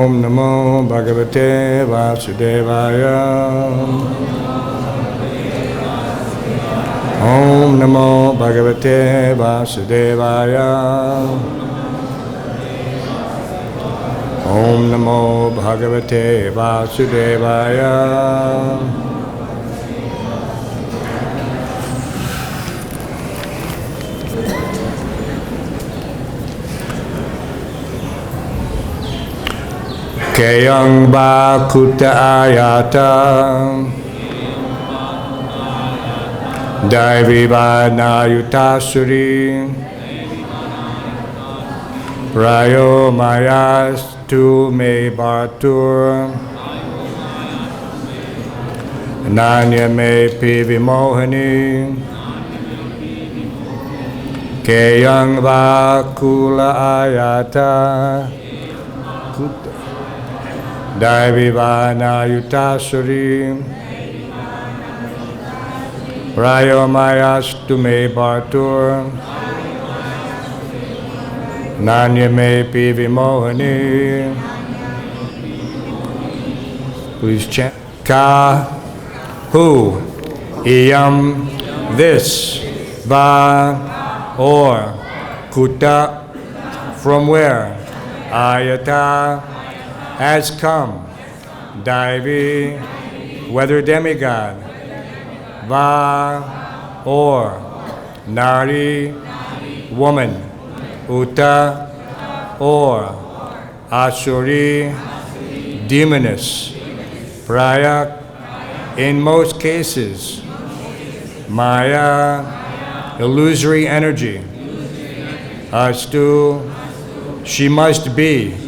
Om Namo Bhagavate Vasudevaya. Om Namo Bhagavate Vasudevaya. Om Namo Bhagavate Vasudevaya. Keyaṁ kuta āyātā daivī utāsurī prāyo māyāstu me bhartur nānyā me vimohinī keyaṁ kula āyātā kuta daivī utāsurī prāyo māyāstu me bhartur nānyā me vimohinī. Please chant. Ka, who, iyam, this, va, or, kuta, from where, āyātā, has come, daivī, whether demigod, va, or, nāry, woman, uta, or, āsurī, demoness, prāyaḥ, in most cases, māyā, illusory energy, astu, she must be,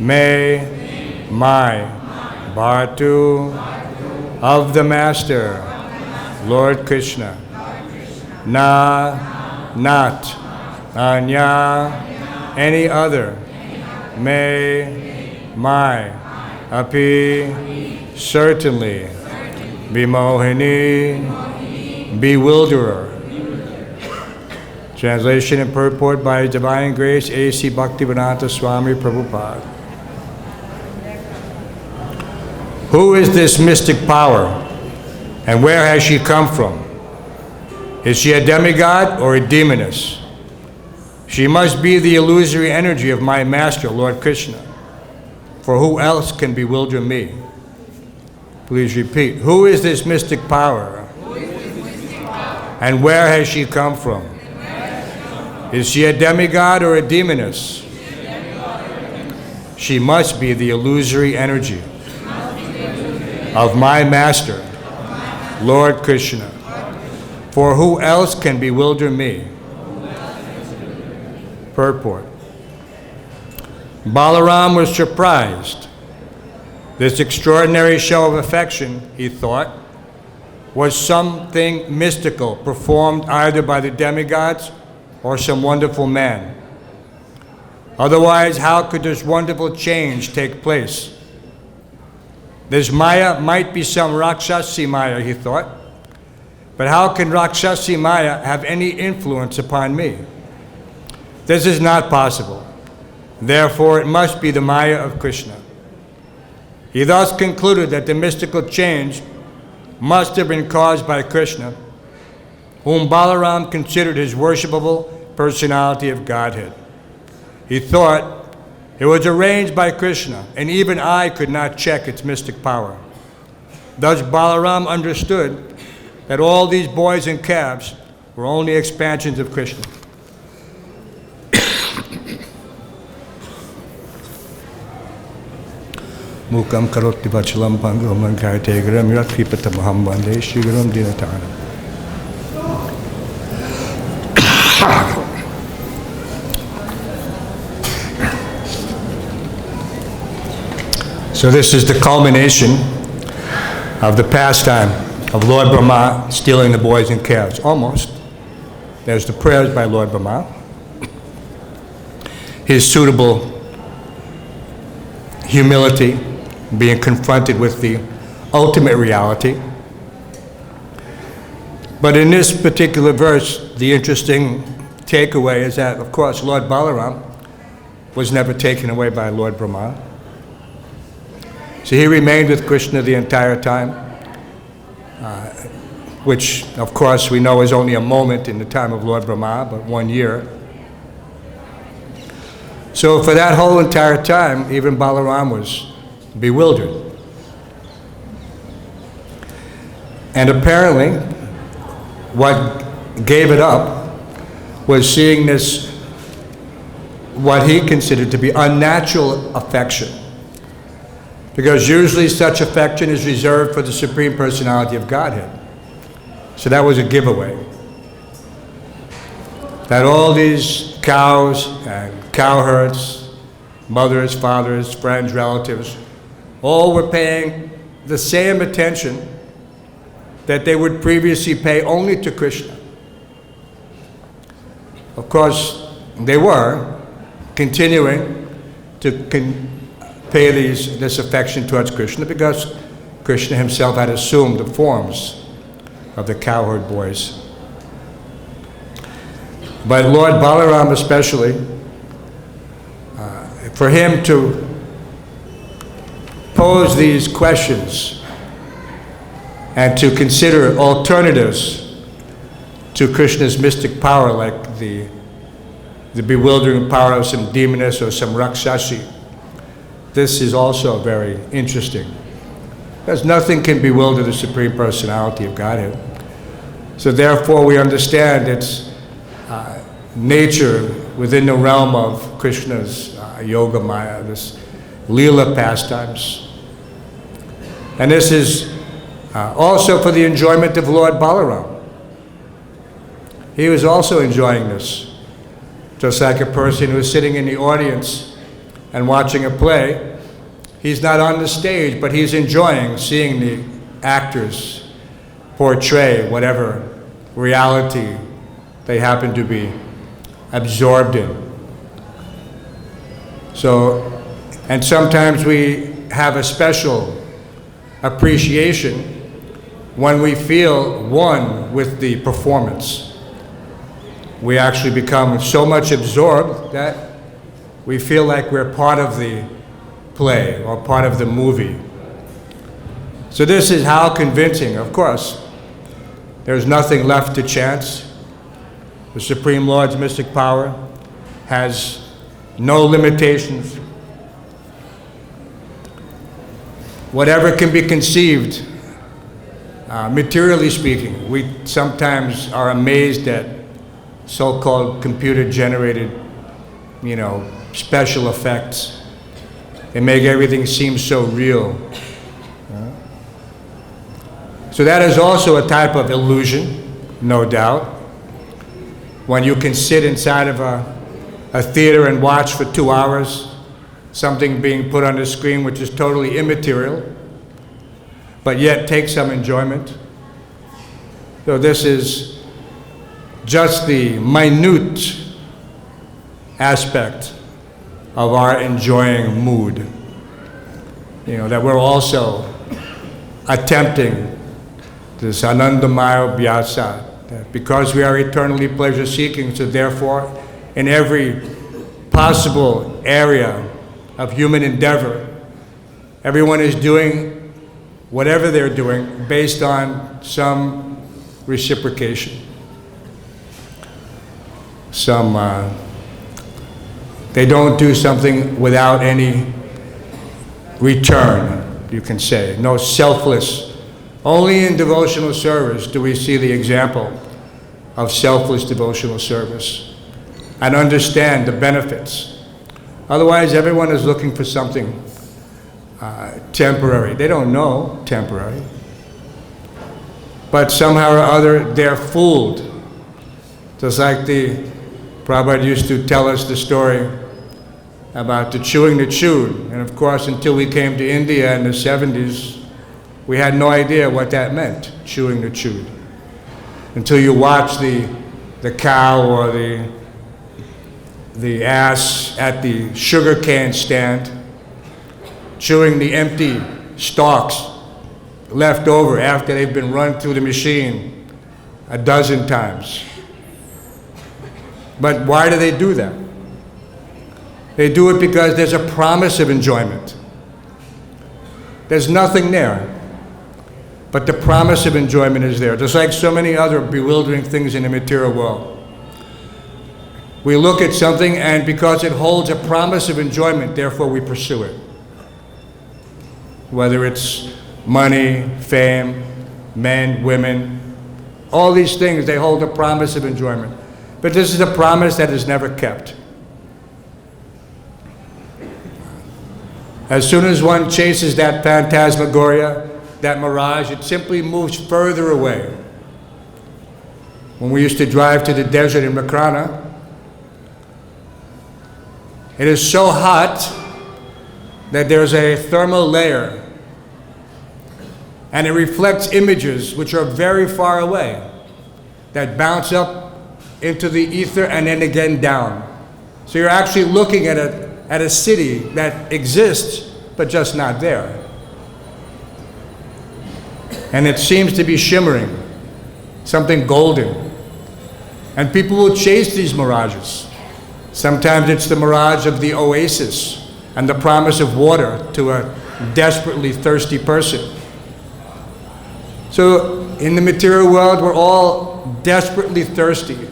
may, my, bhartuḥ, of the Master, Lord Kṛṣṇa, not, anyā, any other, may, my, api, certainly, vimohinī, bewilderer. Translation and purport by His Divine Grace A.C. Bhaktivedanta Swami Prabhupada. Who is this mystic power, and where has she come from? Is she a demigod or a demoness? She must be the illusory energy of my Master, Lord Kṛṣṇa. For who else can bewilder me? Please repeat. Who is this mystic power? And where has she come from? Is she a demigod or a demoness? She must be the illusory energy of my Master, Lord Kṛṣṇa. For who else can bewilder me? Purport. Balaram was surprised. This extraordinary show of affection, he thought, was something mystical performed either by the demigods or some wonderful man. Otherwise, how could this wonderful change take place? This māyā might be some Rakshasi māyā, he thought, but how can Rakshasi māyā have any influence upon me? This is not possible. Therefore, it must be the māyā of Kṛṣṇa. He thus concluded that the mystical change must have been caused by Kṛṣṇa, whom Balaram considered his worshipable personality of Godhead. He thought it was arranged by Kṛṣṇa, and even I could not check its mystic power. Thus Balaram understood that all these boys and calves were only expansions of Kṛṣṇa. Mukam karoti vachalam pangam lankarte gram yatkipata maham vande shigaram dinatana. So this is the culmination of the pastime of Lord Brahma stealing the boys and calves. Almost. There's the prayers by Lord Brahma. His suitable humility, being confronted with the ultimate reality. But in this particular verse, the interesting takeaway is that, of course, Lord Balaram was never taken away by Lord Brahma. So he remained with Kṛṣṇa the entire time, which of course we know is only a moment in the time of Lord Brahma, but 1 year. So for that whole entire time, even Balaram was bewildered. And apparently, what gave it up was seeing this, what he considered to be unnatural affection. Because usually such affection is reserved for the Supreme Personality of Godhead. So that was a giveaway. That all these cows and cowherds, mothers, fathers, friends, relatives, all were paying the same attention that they would previously pay only to Kṛṣṇa. Of course, they were continuing to pay this affection towards Kṛṣṇa because Kṛṣṇa himself had assumed the forms of the cowherd boys. But Lord Balaram especially, for him to pose these questions and to consider alternatives to Kṛṣṇa's mystic power, like the bewildering power of some demoness or some rakshasi. This is also very interesting, because nothing can bewilder the Supreme Personality of Godhead. So therefore we understand its nature within the realm of Kṛṣṇa's yoga maya, this lila pastimes. And this is also for the enjoyment of Lord Balaram. He was also enjoying this. Just like a person who's sitting in the audience and watching a play, he's not on the stage, but he's enjoying seeing the actors portray whatever reality they happen to be absorbed in. So, and sometimes we have a special appreciation when we feel one with the performance. We actually become so much absorbed that we feel like we're part of the play or part of the movie. So this is how convincing. Of course, there's nothing left to chance. The Supreme Lord's mystic power has no limitations. Whatever can be conceived, materially speaking, we sometimes are amazed at so-called computer-generated, special effects. They make everything seem so real. So that is also a type of illusion, no doubt. When you can sit inside of a theater and watch for 2 hours something being put on the screen which is totally immaterial, but yet take some enjoyment. So this is just the minute aspect of our enjoying mood. That we're also attempting this anandamaya abhyasa, that because we are eternally pleasure seeking, so therefore in every possible area of human endeavor, everyone is doing whatever they're doing based on some reciprocation. They don't do something without any return, you can say. No selfless. Only in devotional service do we see the example of selfless devotional service and understand the benefits. Otherwise, everyone is looking for something temporary. They don't know temporary. But somehow or other, they're fooled. Just like the Prabhupada used to tell us the story about the chewing the chewed. And of course, until we came to India in the 70s, we had no idea what that meant, chewing the chewed. Until you watch the cow or the ass at the sugar cane stand, chewing the empty stalks left over after they've been run through the machine a dozen times. But why do they do that? They do it because there's a promise of enjoyment. There's nothing there. But the promise of enjoyment is there, just like so many other bewildering things in the material world. We look at something, and because it holds a promise of enjoyment, therefore we pursue it. Whether it's money, fame, men, women, all these things, they hold a promise of enjoyment. But this is a promise that is never kept. As soon as one chases that phantasmagoria, that mirage, it simply moves further away. When we used to drive to the desert in Kṛṣṇa, it is so hot that there's a thermal layer, and it reflects images which are very far away, that bounce up into the ether and then again down. So you're actually looking at a city that exists, but just not there. And it seems to be shimmering, something golden. And people will chase these mirages. Sometimes it's the mirage of the oasis and the promise of water to a desperately thirsty person. So in the material world, we're all desperately thirsty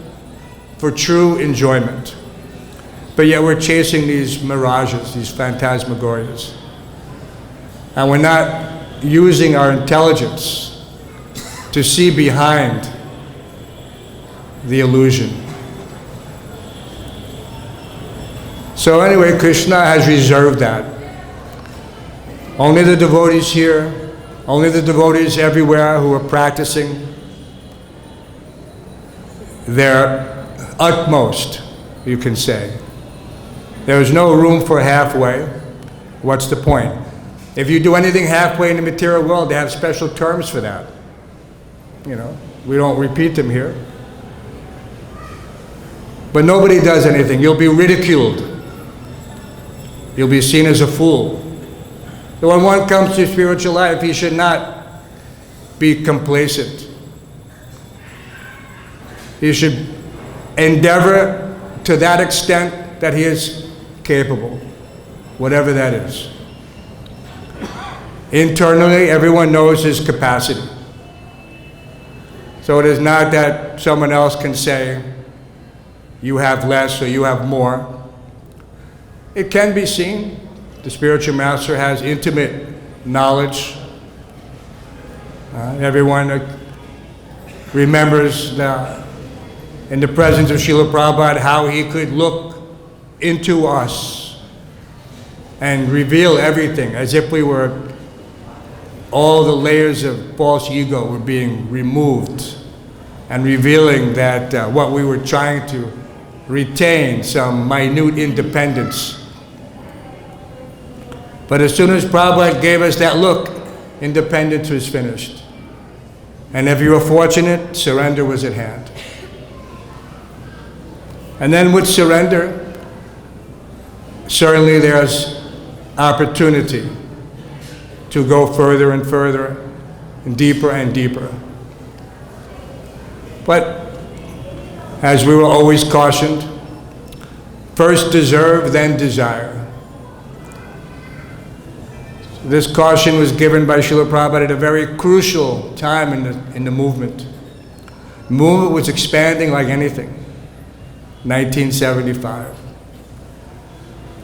for true enjoyment. But yet we're chasing these mirages, these phantasmagorias. And we're not using our intelligence to see behind the illusion. So anyway, Kṛṣṇa has reserved that. Only the devotees here, only the devotees everywhere who are practicing their utmost, you can say. There is no room for halfway. What's the point? If you do anything halfway in the material world, they have special terms for that. You know, we don't repeat them here. But nobody does anything. You'll be ridiculed. You'll be seen as a fool. So when one comes to spiritual life, he should not be complacent. He should endeavor to that extent that he is capable, whatever that is. Internally, everyone knows his capacity. So it is not that someone else can say, you have less or you have more. It can be seen. The spiritual master has intimate knowledge. Everyone remembers in the presence of Srila Prabhupada how he could look into us and reveal everything as if we were, all the layers of false ego were being removed and revealing that what we were trying to retain, some minute independence. But as soon as Prabhupada gave us that look, independence was finished. And if you were fortunate, surrender was at hand. And then with surrender, certainly there's opportunity to go further and further, and deeper. But as we were always cautioned, first deserve, then desire. This caution was given by Srila Prabhupada at a very crucial time in the movement. The movement was expanding like anything. 1975.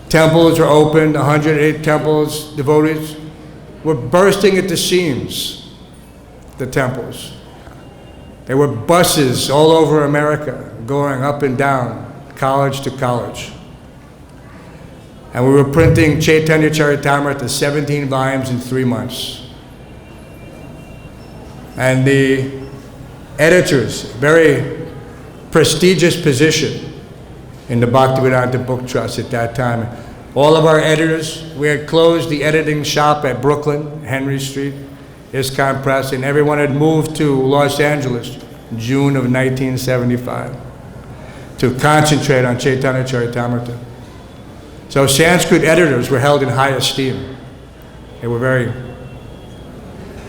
Temples were opened, 108 temples, devotees were bursting at the seams, the temples. There were buses all over America going up and down, college to college. And we were printing Chaitanya Charitamrita, 17 volumes in 3 months. And the editors, very prestigious position in the Bhakti-Vedanta Book Trust at that time. All of our editors, we had closed the editing shop at Brooklyn, Henry Street, ISKCON Press, and everyone had moved to Los Angeles, June of 1975, to concentrate on Chaitanya Charitamrita. So Sanskrit editors were held in high esteem. They were very,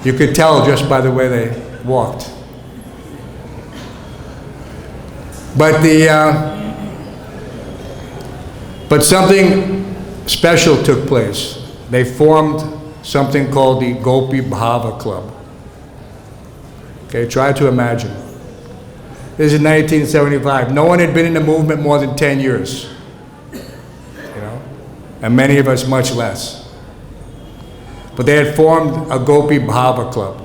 you could tell just by the way they walked. But something special took place. They formed something called the Gopi Bhava Club. Okay, try to imagine. This is 1975. No one had been in the movement more than 10 years. You know? And many of us much less. But they had formed a Gopi Bhava Club.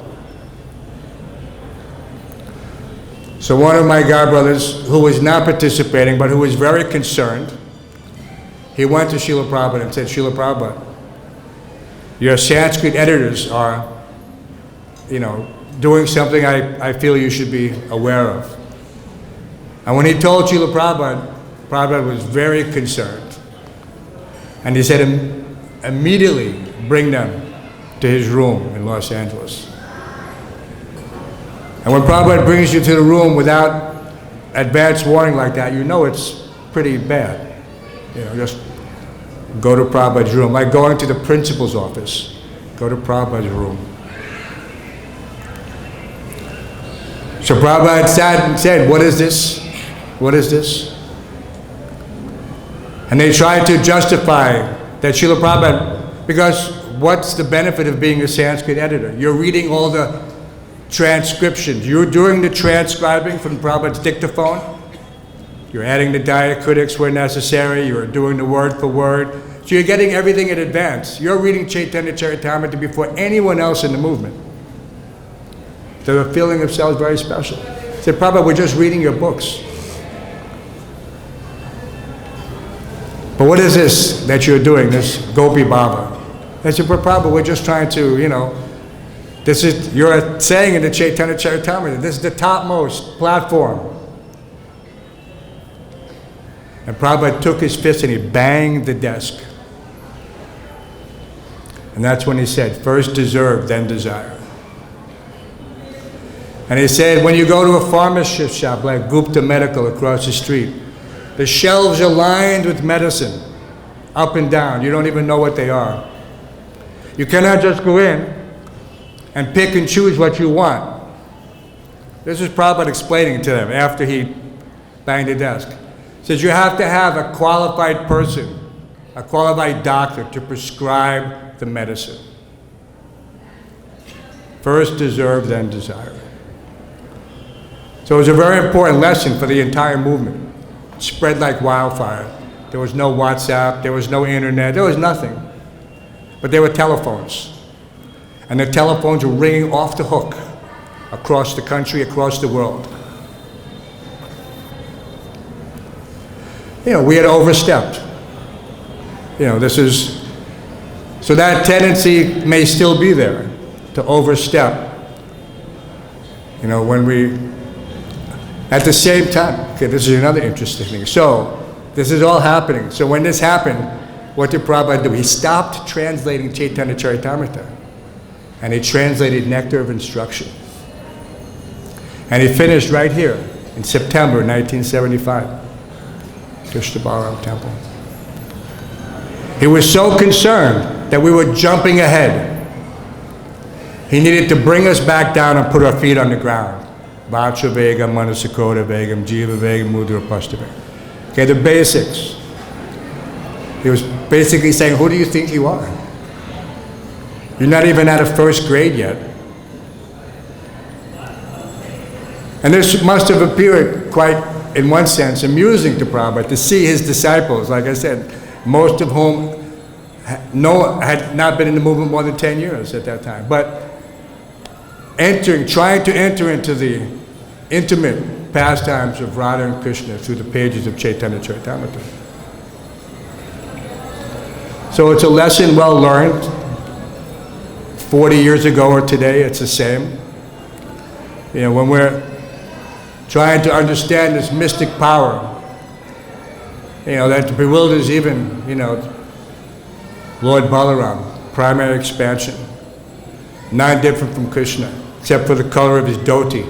So one of my godbrothers, who was not participating, but who was very concerned, he went to Srila Prabhupada and said, Srila Prabhupada, your Sanskrit editors are, doing something I feel you should be aware of. And when he told Srila Prabhupada, Prabhupada was very concerned. And he said, immediately bring them to his room in Los Angeles. And when Prabhupada brings you to the room without advance warning like that, you know it's pretty bad. Just go to Prabhupada's room, like going to the principal's office. Go to Prabhupada's room. So Prabhupada sat and said, what is this? What is this? And they tried to justify that Srila Prabhupada, because what's the benefit of being a Sanskrit editor? You're reading all the transcriptions. You're doing the transcribing from Prabhupada's dictaphone. You're adding the diacritics where necessary. You're doing the word for word. So you're getting everything in advance. You're reading Chaitanya Charitamrita before anyone else in the movement. So the feeling of self is very special. He said, Prabhupada, we're just reading your books. But what is this that you're doing, this Gopi Bhava? I said, but Prabhupada, we're just trying to, this is, you're saying in the Chaitanya Charitamrita, this is the topmost platform. And Prabhupada took his fist and he banged the desk. And that's when he said, first deserve, then desire. And he said, when you go to a pharmacist shop like Gupta Medical across the street, the shelves are lined with medicine, up and down. You don't even know what they are. You cannot just go in and pick and choose what you want. This is Prabhupada explaining to them after he banged the desk. He says you have to have a qualified person, a qualified doctor to prescribe the medicine. First deserve, then desire. So it was a very important lesson for the entire movement. It spread like wildfire. There was no WhatsApp, there was no internet, there was nothing. But there were telephones. And the telephones were ringing off the hook across the country, across the world. We had overstepped. So that tendency may still be there, to overstep. When we, at the same time, okay, this is another interesting thing. So, this is all happening. So when this happened, what did Prabhupada do? He stopped translating Chaitanya Charitamrita, and he translated Nectar of Instruction. And he finished right here in September 1975, Kṛṣṇa Balaram Temple. He was so concerned that we were jumping ahead. He needed to bring us back down and put our feet on the ground. Vāca vegam, manasakota vegam, jiva vegam, mudra pashta vegam. Okay, the basics. He was basically saying, who do you think you are? You're not even out of first grade yet. And this must have appeared quite, in one sense, amusing to Prabhupada to see his disciples, like I said, most of whom had not been in the movement more than 10 years at that time. But trying to enter into the intimate pastimes of Radha and Kṛṣṇa through the pages of Chaitanya Charitamrita. So it's a lesson well learned. 40 years ago or today, it's the same. When we're trying to understand this mystic power, that bewilders even, Lord Balaram, primary expansion, not different from Kṛṣṇa, except for the color of his dhoti.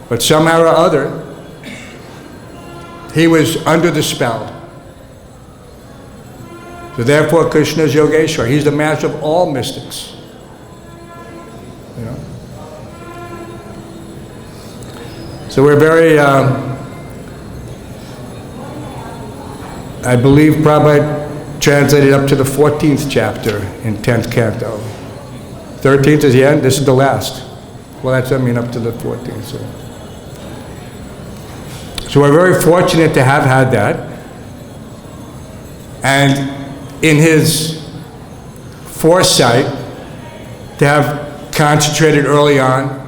But somehow or other, he was under the spell. So therefore, Kṛṣṇa is Yogeshwar. He's the master of all mystics. So we're very, I believe Prabhupada translated up to the 14th chapter in 10th canto. 13th is the end, this is the last. Well, that's, I mean, up to the 14th. So we're very fortunate to have had that. And in his foresight, to have concentrated early on,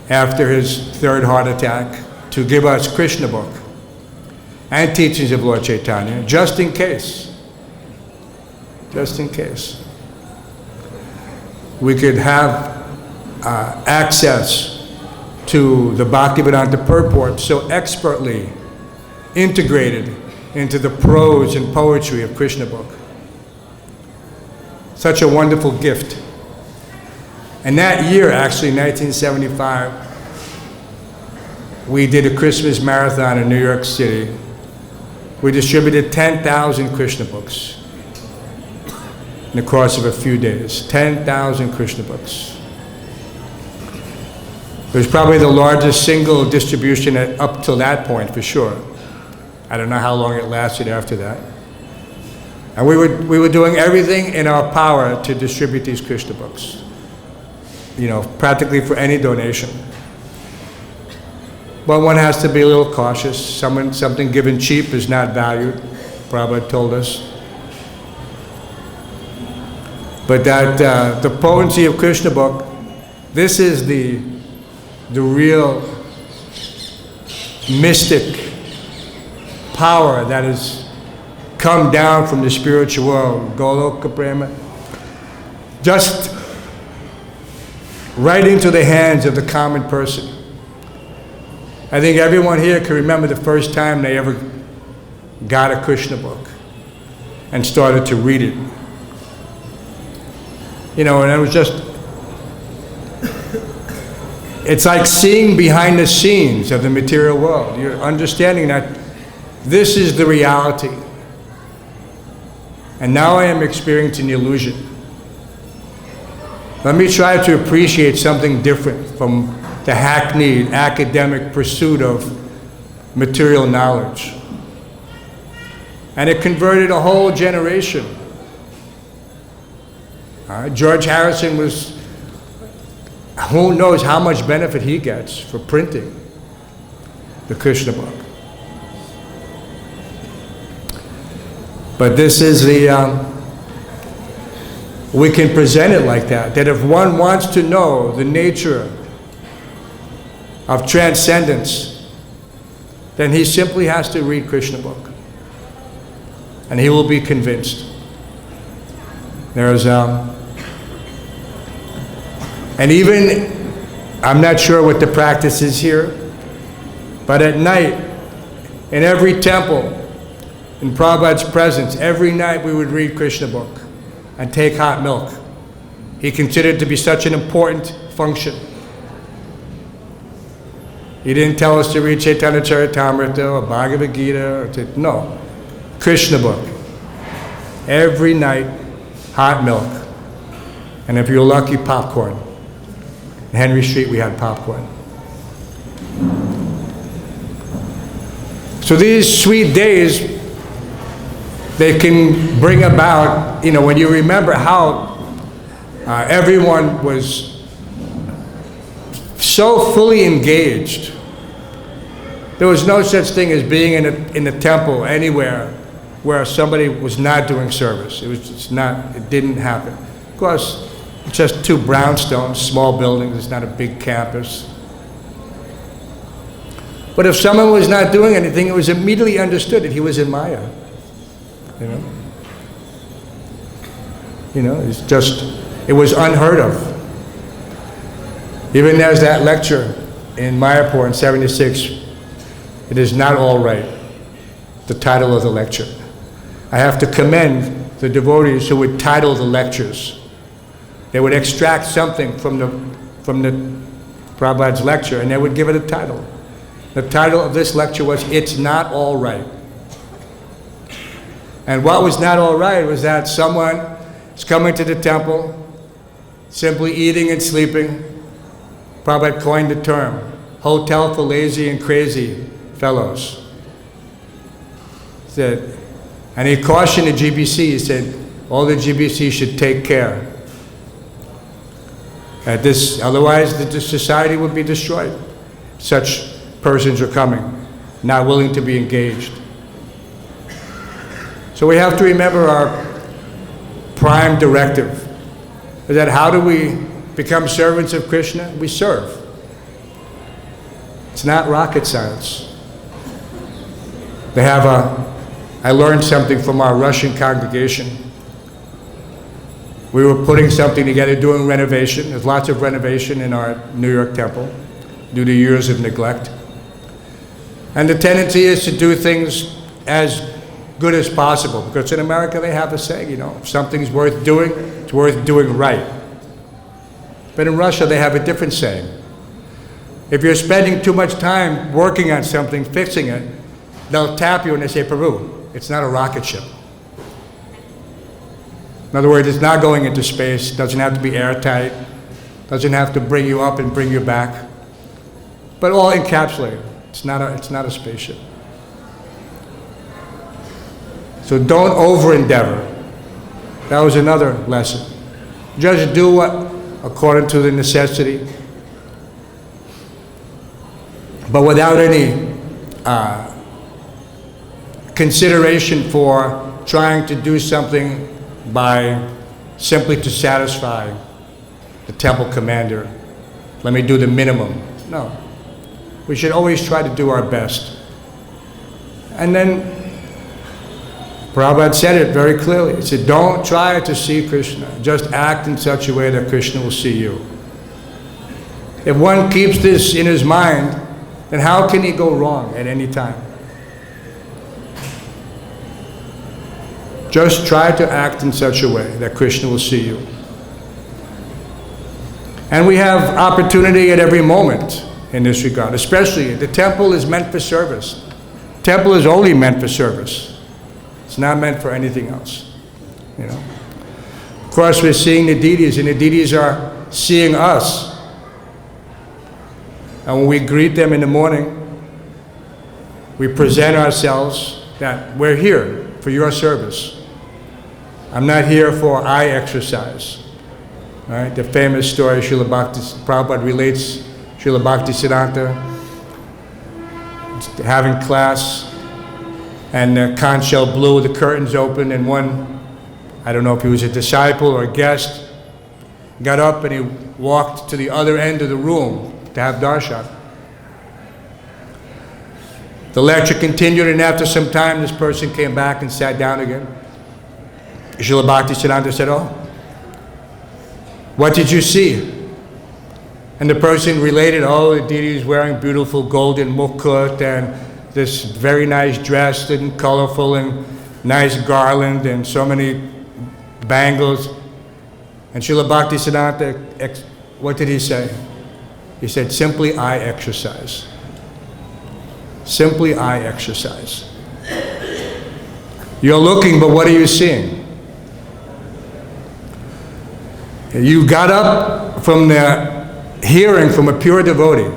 after his third heart attack, to give us Kṛṣṇa book and teachings of Lord Chaitanya, just in case we could have access to the Bhaktivedanta purport so expertly integrated into the prose and poetry of Kṛṣṇa book. Such a wonderful gift. And that year, actually, 1975, we did a Christmas marathon in New York City. We distributed 10,000 Kṛṣṇa books in the course of a few days. 10,000 Kṛṣṇa books. It was probably the largest single distribution up till that point, for sure. I don't know how long it lasted after that. And we were doing everything in our power to distribute these Kṛṣṇa books. You know, practically for any donation. But one has to be a little cautious. Something given cheap is not valued, Prabhupada told us. But that the potency of Kṛṣṇa book, this is the real mystic power that has come down from the spiritual world, Goloka Prema, just right into the hands of the common person. I think everyone here can remember the first time they ever got a Kṛṣṇa book and started to read it. You know, and it was just, it's like seeing behind the scenes of the material world. You're understanding that this is the reality. And now I am experiencing the illusion. Let me try to appreciate something different from the hackneyed academic pursuit of material knowledge. And it converted a whole generation. George Harrison was, who knows how much benefit he gets for printing the Kṛṣṇa book. But this is we can present it like that if one wants to know the nature of transcendence, then he simply has to read Kṛṣṇa book. And he will be convinced. There's, and even, I'm not sure what the practice is here, but at night, in every temple, in Prabhupada's presence, every night we would read Kṛṣṇa book and take hot milk. He considered it to be such an important function. He didn't tell us to read Chaitanya Charitamrita or Bhagavad-Gita, no. Kṛṣṇa book. Every night, hot milk. And if you're lucky, popcorn. In Henry Street, we had popcorn. So these sweet days, they can bring about, you know, when you remember how everyone was so fully engaged. There was no such thing as being in a temple anywhere where somebody was not doing service. It was just not, it didn't happen. Of course, it's just two brownstones, small buildings, it's not a big campus. But if someone was not doing anything, it was immediately understood that he was in Māyā. You know, it's just, it was unheard of. Even there's that lecture in Mayapur in '76, it is not all right, the title of the lecture. I have to commend the devotees who would title the lectures. They would extract something from the Prabhupada's lecture and they would give it a title. The title of this lecture was, "It's Not All Right." And what was not all right was that someone is coming to the temple, simply eating and sleeping. Prabhupada coined the term, hotel for lazy and crazy fellows. Said, And he cautioned the GBC, he said, all the GBC should take care. Otherwise the society would be destroyed. Such persons are coming, not willing to be engaged. So we have to remember our prime directive, is that how do we become servants of Kṛṣṇa? We serve. It's not rocket science. I learned something from our Russian congregation. We were putting something together, doing renovation. There's lots of renovation in our New York temple due to years of neglect. And the tendency is to do things as good as possible, because in America they have a saying, if something's worth doing, it's worth doing right. But in Russia they have a different saying. If you're spending too much time working on something, fixing it, they'll tap you and they say, Peru, it's not a rocket ship. In other words, it's not going into space, doesn't have to be airtight, doesn't have to bring you up and bring you back, but all encapsulated. It's not a spaceship. So don't over-endeavor. That was another lesson. Just do what according to the necessity, but without any consideration for trying to do something simply to satisfy the temple commander. Let me do the minimum. No. We should always try to do our best. And then Prabhupada said it very clearly. He said, don't try to see Kṛṣṇa. Just act in such a way that Kṛṣṇa will see you. If one keeps this in his mind, then how can he go wrong at any time? Just try to act in such a way that Kṛṣṇa will see you. And we have opportunity at every moment in this regard, especially the temple is meant for service. Temple is only meant for service. It's not meant for anything else. Of course, we're seeing the deities, and the deities are seeing us. And when we greet them in the morning, we present ourselves that we're here for your service. I'm not here for eye exercise. All right? The famous story Srila Bhakti Prabhupada relates, Srila Bhaktisiddhanta having class, and the conch shell blew, the curtains opened, and one, I don't know if he was a disciple or a guest, got up and he walked to the other end of the room to have darshan. The lecture continued, and after some time this person came back and sat down again. Srila Bhaktisiddhanta said, oh, what did you see? And the person related, oh, the deity is wearing beautiful golden mukut and this very nice dress and colorful and nice garland and so many bangles. And Srila Bhaktisiddhanta, what did he say? He said, simply eye exercise. Simply eye exercise. You're looking, but what are you seeing? You got up from the hearing from a pure devotee.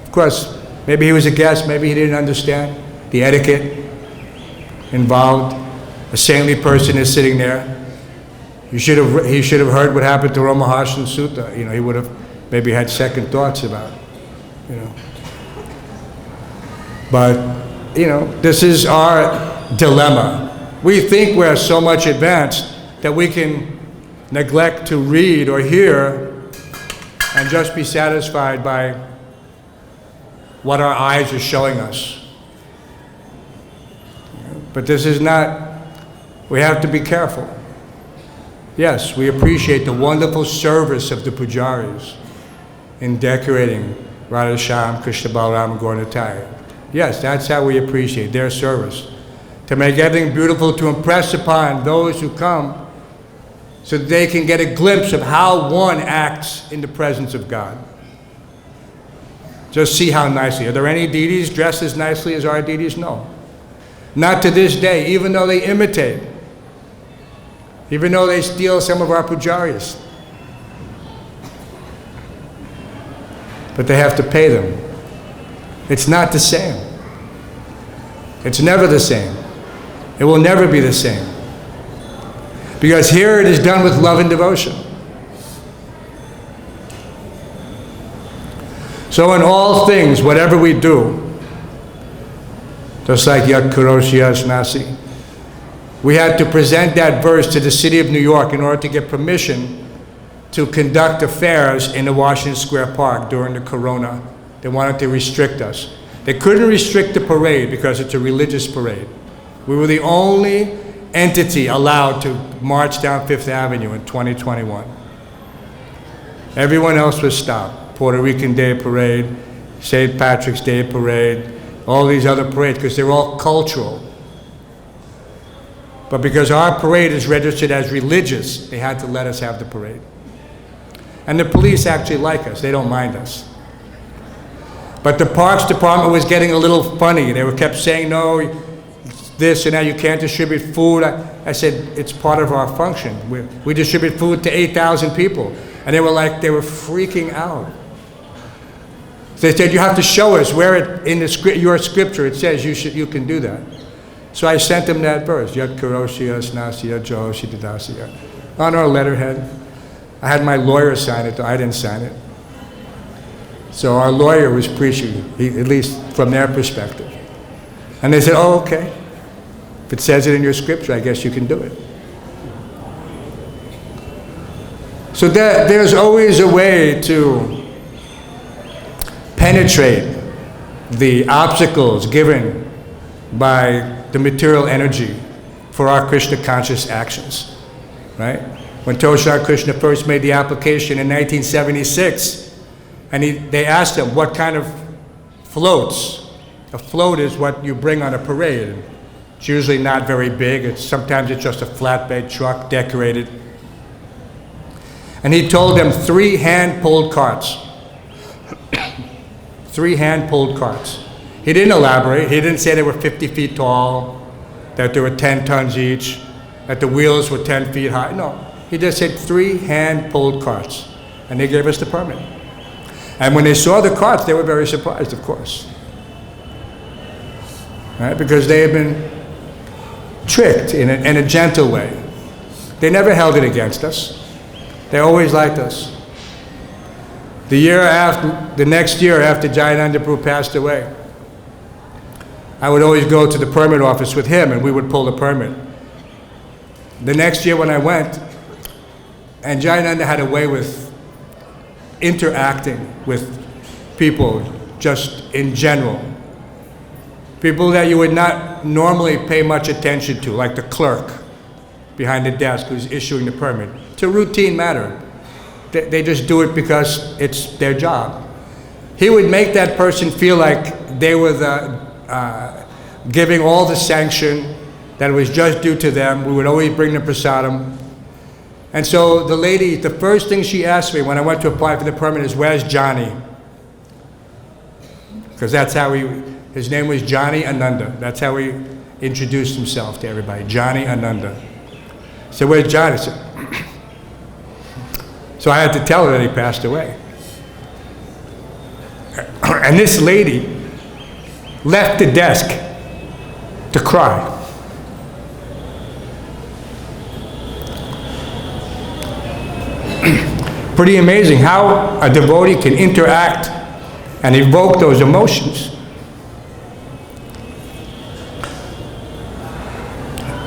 Of course, maybe he was a guest, maybe he didn't understand the etiquette involved. A saintly person is sitting there. He should have heard what happened to Ramaharshan Sutta. He would have maybe had second thoughts about it. But, this is our dilemma. We think we're so much advanced that we can neglect to read or hear and just be satisfied by what our eyes are showing us. But this is not, we have to be careful. Yes, we appreciate the wonderful service of the pujaris in decorating Radha Shyam, Krishna Balaram, and Gaura. Yes, that's how we appreciate their service. To make everything beautiful, to impress upon those who come so that they can get a glimpse of how one acts in the presence of God. Just see how nicely. Are there any deities dressed as nicely as our deities? No. Not to this day, even though they imitate. Even though they steal some of our pujaris. But they have to pay them. It's not the same. It's never the same. It will never be the same. Because here it is done with love and devotion. So in all things, whatever we do, just like Yat Kuroshiyas Nasi, we had to present that verse to the city of New York in order to get permission to conduct affairs in the Washington Square Park during the Corona. They wanted to restrict us. They couldn't restrict the parade because it's a religious parade. We were the only entity allowed to march down Fifth Avenue in 2021. Everyone else was stopped. Puerto Rican Day Parade, St. Patrick's Day Parade, all these other parades, because they're all cultural. But because our parade is registered as religious, they had to let us have the parade. And the police actually like us. They don't mind us. But the Parks Department was getting a little funny. They were kept saying, no, this and that, you can't distribute food. I said, it's part of our function. We distribute food to 8,000 people. And they were freaking out. They said, you have to show us where it, in your scripture it says you can do that. So I sent them that verse, Yat Kuroshiyas Nasiya Joshi Didasiya, on our letterhead. I had my lawyer sign it, though I didn't sign it. So our lawyer was preaching, at least from their perspective. And they said, oh, okay. If it says it in your scripture, I guess you can do it. So there's always a way to penetrate the obstacles given by the material energy for our Krishna conscious actions, right? When Toshar Krishna first made the application in 1976, and they asked him what kind of floats. A float is what you bring on a parade. It's usually not very big. Sometimes it's just a flatbed truck decorated. And he told them 3 hand-pulled carts. 3 hand-pulled carts. He didn't elaborate. He didn't say they were 50 feet tall, that they were 10 tons each, that the wheels were 10 feet high. No, he just said 3 hand-pulled carts. And they gave us the permit. And when they saw the carts, they were very surprised, of course. Right? Because they had been tricked in a gentle way. They never held it against us. They always liked us. The next year after Jayananda Prabhu passed away, I would always go to the permit office with him and we would pull the permit. The next year when I went, and Jayananda had a way with interacting with people just in general. People that you would not normally pay much attention to, like the clerk behind the desk who's issuing the permit. It's a routine matter. They just do it because it's their job. He would make that person feel like they were giving all the sanction that was just due to them. We would always bring the prasadam. And so the lady, the first thing she asked me when I went to apply for the permit is, where's Johnny? Because that's how his name was Johnny Ananda. That's how he introduced himself to everybody, Johnny Ananda. I said, where's Johnny? So I had to tell her that he passed away. And this lady left the desk to cry. Pretty amazing how a devotee can interact and evoke those emotions.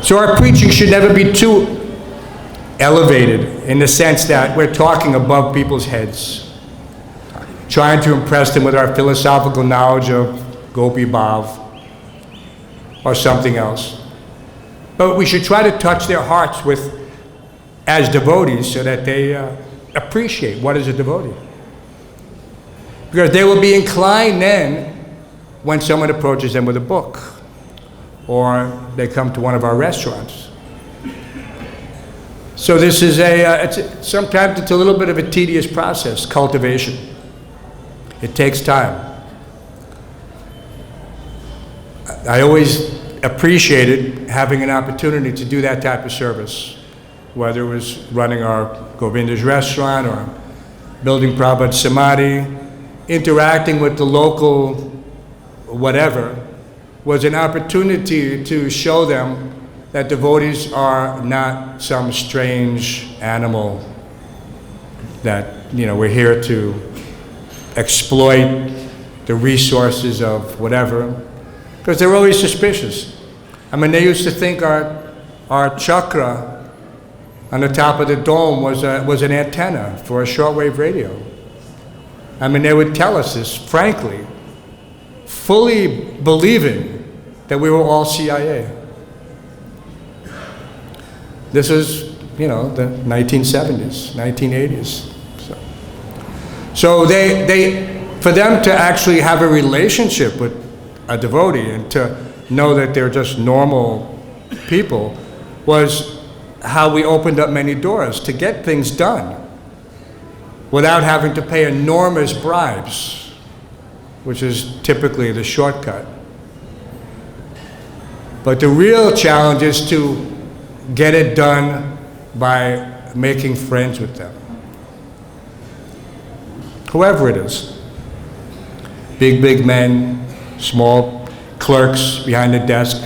So our preaching should never be too elevated in the sense that we're talking above people's heads, trying to impress them with our philosophical knowledge of Gopi Bhav or something else. But we should try to touch their hearts as devotees so that they appreciate what is a devotee. Because they will be inclined then when someone approaches them with a book or they come to one of our restaurants. So this is sometimes it's a little bit of a tedious process, cultivation. It takes time. I always appreciated having an opportunity to do that type of service, whether it was running our Govinda's restaurant or building Prabhupada Samadhi, interacting with the local whatever, was an opportunity to show them that devotees are not some strange animal that, we're here to exploit the resources of whatever, because they're always suspicious. I mean, they used to think our chakra on the top of the dome was an antenna for a shortwave radio. I mean, they would tell us this, frankly, fully believing that we were all CIA. This was, the 1970s, 1980s. So for them to actually have a relationship with a devotee and to know that they're just normal people was how we opened up many doors to get things done without having to pay enormous bribes, which is typically the shortcut. But the real challenge is to get it done by making friends with them. Whoever it is. Big men, small clerks behind the desk.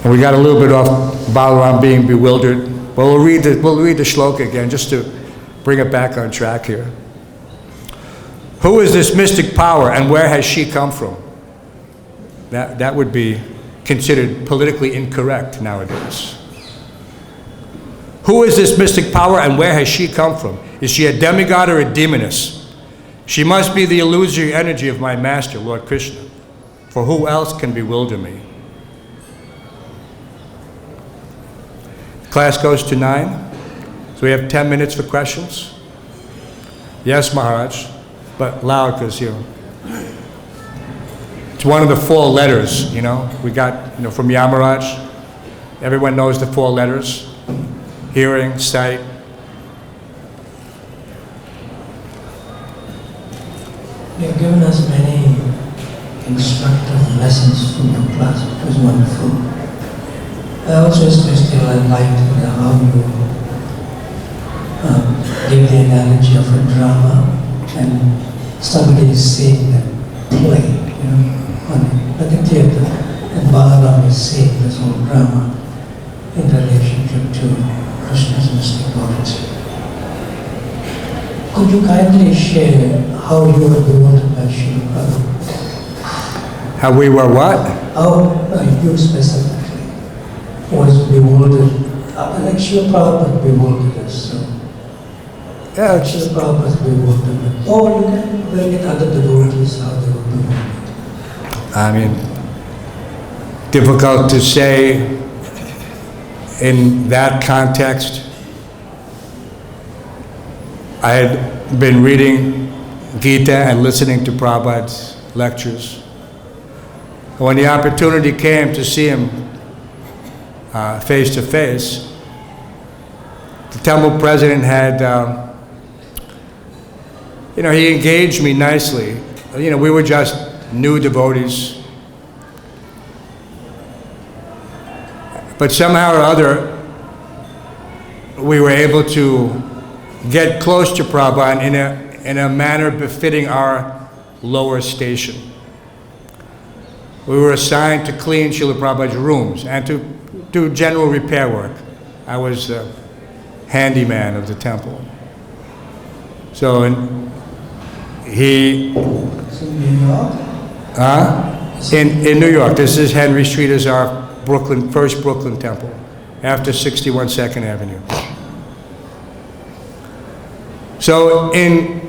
And we got a little bit off Balaram being bewildered. But we'll read the shloka again just to bring it back on track here. Who is this mystic power and where has she come from? That would be considered politically incorrect nowadays. Who is this mystic power and where has she come from? Is she a demigod or a demoness? She must be the illusory energy of my master, Lord Kṛṣṇa. For who else can bewilder me? Class goes to 9. So we have 10 minutes for questions. Yes, Maharaj, but loud because it's one of the 4 letters, we got, from Yamaraj. Everyone knows the 4 letters. Hearing, sight. You have given us many instructive lessons from your class. It was wonderful. I also especially liked how you gave the analogy of a drama and somebody is seeing the play, at the theater, and Balaram is seeing this whole drama in relationship to Krishna's mystic quality. Could you kindly share how you were bewildered by Srila Prabhupada? How we were what? How you specifically was bewildered, like Srila Prabhupada bewildered us. So. Yeah, Srila Prabhupada bewildered. Or you can bring it other devotees how they were bewildered. I mean, difficult to say in that context. I had been reading Gita and listening to Prabhupada's lectures. When the opportunity came to see him face to face, the temple president had, he engaged me nicely. We were just new devotees. But somehow or other, we were able to get close to Prabhupada in a manner befitting our lower station. We were assigned to clean Srila Prabhupada's rooms and to do general repair work. I was the handyman of the temple. So he... in New York? In New York. This is Henry Street, is our first Brooklyn temple, after 61 2nd Avenue. So in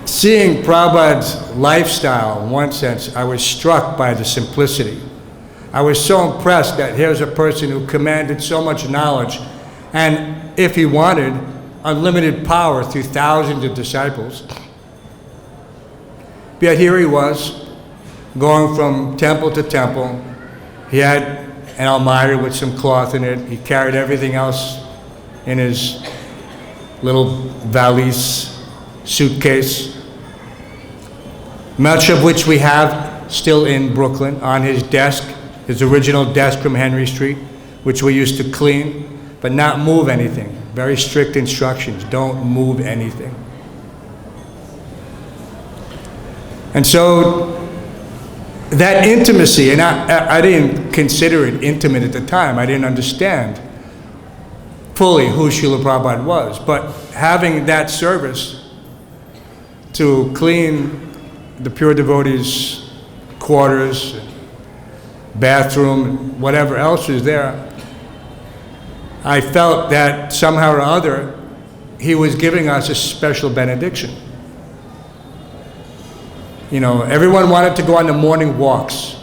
seeing Prabhupada's lifestyle, in one sense, I was struck by the simplicity. I was so impressed that here's a person who commanded so much knowledge, and if he wanted, unlimited power through thousands of disciples. Yet here he was, going from temple to temple. He had an almirah with some cloth in it. He carried everything else in his little valise suitcase, much of which we have still in Brooklyn on his desk, his original desk from Henry Street, which we used to clean, but not move anything. Very strict instructions, don't move anything. And so that intimacy, and I didn't consider it intimate at the time. I didn't understand fully who Srila Prabhupada was. But having that service to clean the pure devotees' quarters, bathroom, whatever else was there, I felt that somehow or other he was giving us a special benediction. You know, everyone wanted to go on the morning walks.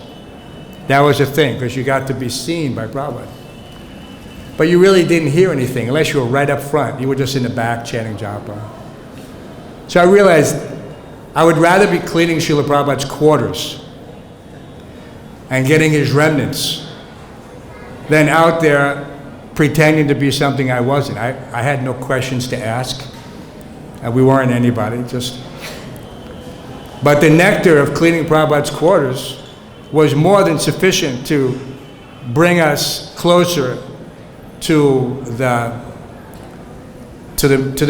That was a thing, because you got to be seen by Prabhupada. But you really didn't hear anything unless you were right up front. You were just in the back chanting japa. So I realized I would rather be cleaning Srila Prabhupada's quarters and getting his remnants than out there pretending to be something I wasn't. I had no questions to ask, and we weren't anybody, but the nectar of cleaning Prabhupada's quarters was more than sufficient to bring us closer to the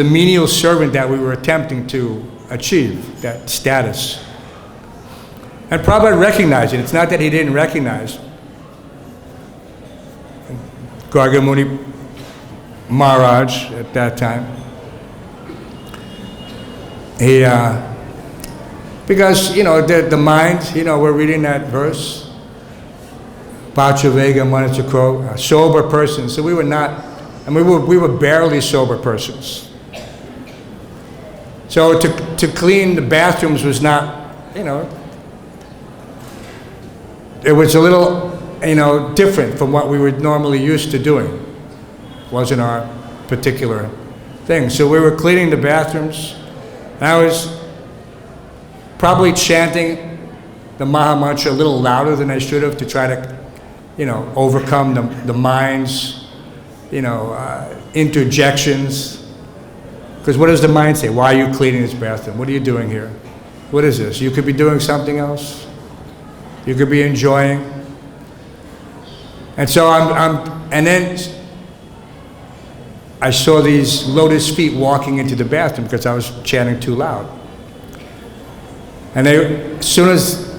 menial servant that we were attempting to achieve, that status. And Prabhupada recognized it. It's not that he didn't recognize. Gargamuni Maharaj at that time, he, because, you know, the mind, you know, we're reading that verse, Vega Manachakro, a sober person. So we were not, I mean, we were barely sober persons. So to clean the bathrooms was not, you know, it was a little, you know, different from what we were normally used to doing. Wasn't our particular thing. So we were cleaning the bathrooms, and I was probably chanting the Maha Mantra a little louder than I should have to try to, you know, overcome the mind's, you know, interjections. Because what does the mind say? Why are you cleaning this bathroom? What are you doing here? What is this? You could be doing something else. You could be enjoying. And so and then I saw these lotus feet walking into the bathroom because I was chanting too loud. And as soon as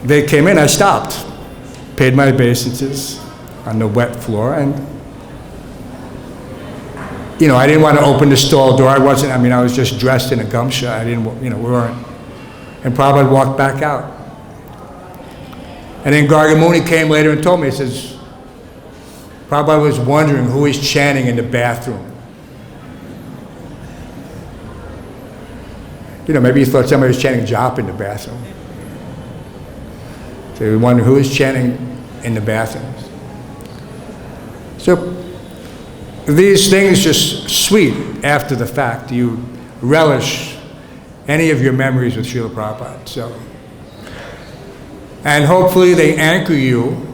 they came in, I stopped, paid my obeisances on the wet floor, and, you know, I didn't want to open the stall door. I was just dressed in a gamsha. I didn't, you know, we weren't. And Prabhupada walked back out. And then Gargamuni came later and told me, he says, Prabhupada was wondering who is chanting in the bathroom. You know, maybe he thought somebody was chanting japa in the bathroom. So he wondered who is chanting in the bathrooms. So these things just sweet after the fact. You relish any of your memories with Srila Prabhupada. So, and hopefully they anchor you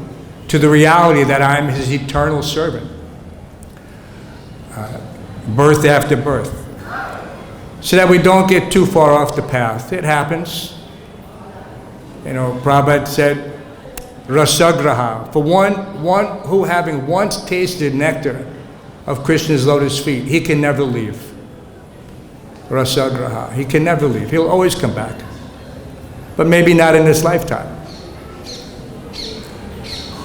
to the reality that I'm his eternal servant. Birth after birth. So that we don't get too far off the path. It happens. You know, Prabhupada said, Rasagraha, for one who having once tasted nectar of Krishna's lotus feet, he can never leave. Rasagraha, he can never leave. He'll always come back. But maybe not in this lifetime.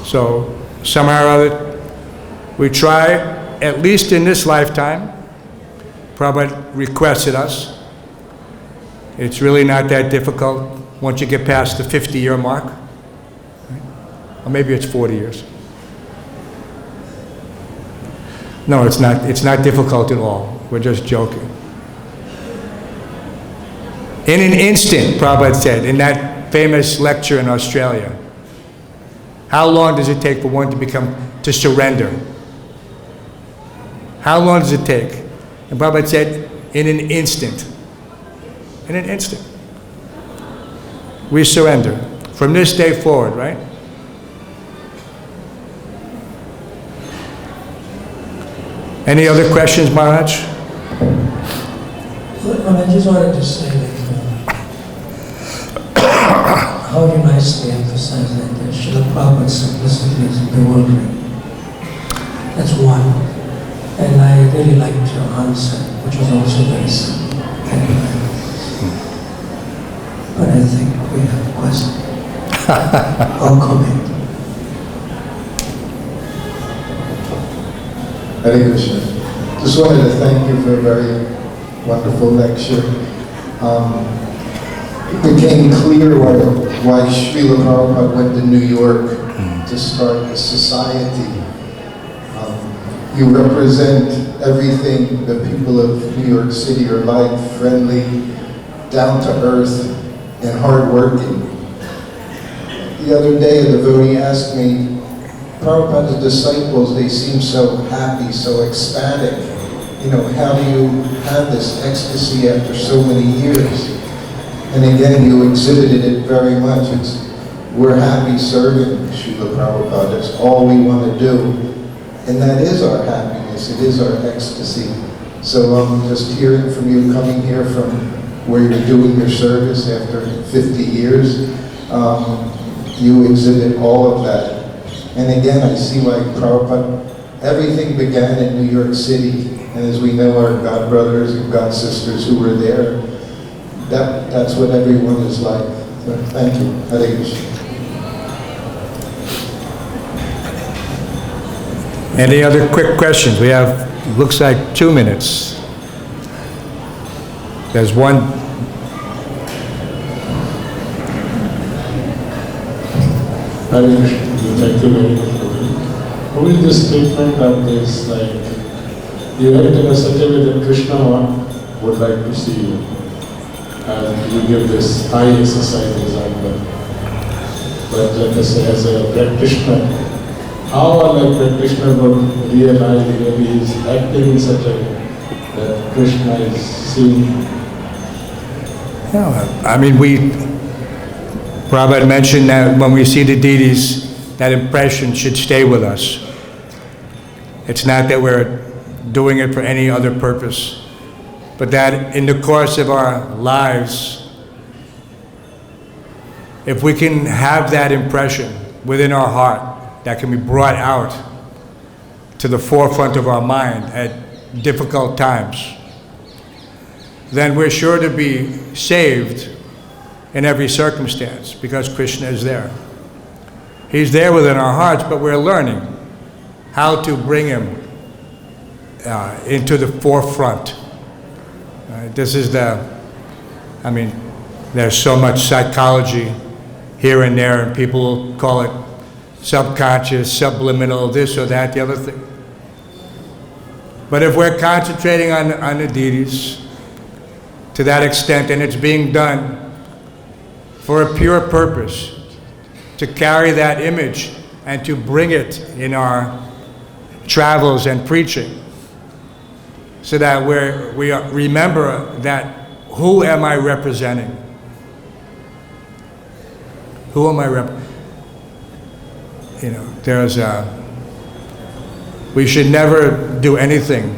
So somehow or other, we try, at least in this lifetime. Prabhupada requested us. It's really not that difficult once you get past the 50-year mark. Right? Or maybe it's 40 years. No, it's not difficult at all. We're just joking. In an instant, Prabhupada said, in that famous lecture in Australia, how long does it take for one to surrender? How long does it take? And Prabhupada said, in an instant. In an instant. We surrender. From this day forward, right? Any other questions, Maharaj? Well, I just wanted to say that how you nicely emphasize that Srila Prabhupada's simplicity is bewildering. That's one. And I really liked your answer, which was also very simple. But I think we have a question. or comment. Hare Krishna. Just wanted to thank you for a very wonderful lecture. It became clear why Srila Prabhupada went to New York to start a society. You represent everything the people of New York City are like: friendly, down to earth, and hardworking. The other day a devotee asked me, Prabhupada's disciples, they seem so happy, so ecstatic. You know, how do you have this ecstasy after so many years? And again, you exhibited it very much. We're happy serving Srila Prabhupada. That's all we want to do. And that is our happiness. It is our ecstasy. So just hearing from you, coming here from where you're doing your service after 50 years, you exhibit all of that. And again, I see why Prabhupada, everything began in New York City. And as we know, our God brothers and God sisters who were there, that's what everyone is like. So, thank you. Hare Krishna. Any other quick questions? We have, looks like 2 minutes. There's one. Hare Krishna. Thank you very much for it. Only this statement of this, like, you write in a such a way that Kṛṣṇa would like to see you. And you give this eye exercise example. But let us say, as a practitioner, how a practitioner would realize that he is acting in such a way that Kṛṣṇa is seeing? Yeah, I mean, Prabhupada mentioned that when we see the deities, that impression should stay with us. It's not that we're doing it for any other purpose, but that in the course of our lives, if we can have that impression within our heart, that can be brought out to the forefront of our mind at difficult times, then we're sure to be saved in every circumstance, because Kṛṣṇa is there. He's there within our hearts, but we're learning how to bring him into the forefront. This is I mean, there's so much psychology here and there, and people will call it subconscious, subliminal, this or that, the other thing. But if we're concentrating on the deities to that extent, and it's being done for a pure purpose, to carry that image and to bring it in our travels and preaching, so that we remember that, who am I representing? Who am I You know, we should never do anything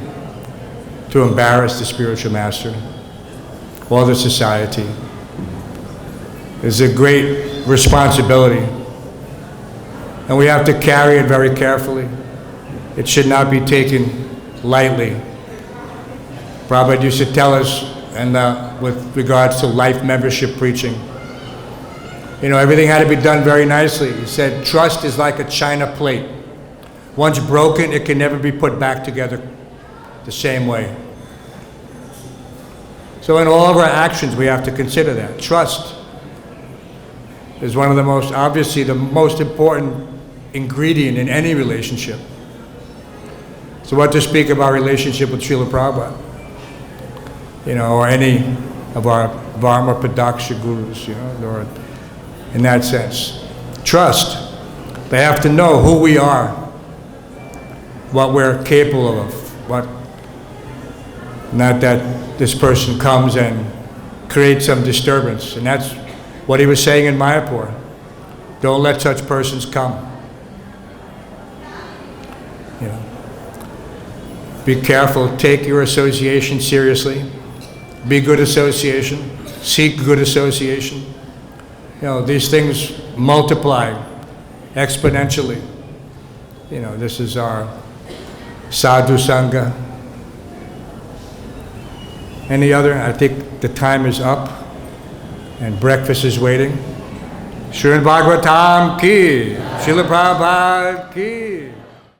to embarrass the spiritual master or the society. It's a great responsibility, and we have to carry it very carefully. It should not be taken lightly. Prabhupada used to tell us, and with regards to life membership preaching, you know, everything had to be done very nicely. He said, trust is like a china plate. Once broken, it can never be put back together the same way. So in all of our actions, we have to consider that. Trust is one of the most, obviously, the most important ingredient in any relationship. So what to speak of our relationship with Srila Prabhupada, you know, or any of our Varma Padaksha gurus, you know, or in that sense. Trust. They have to know who we are, what we're capable of, not that this person comes and creates some disturbance. And that's what he was saying in Mayapur. Don't let such persons come. You know, be careful. Take your association seriously. Be good association. Seek good association. You know, these things multiply exponentially. You know, this is our sadhu sangha. Any other? I think the time is up and breakfast is waiting. Srimad Bhagavatam ki, Srila Prabhupada ki.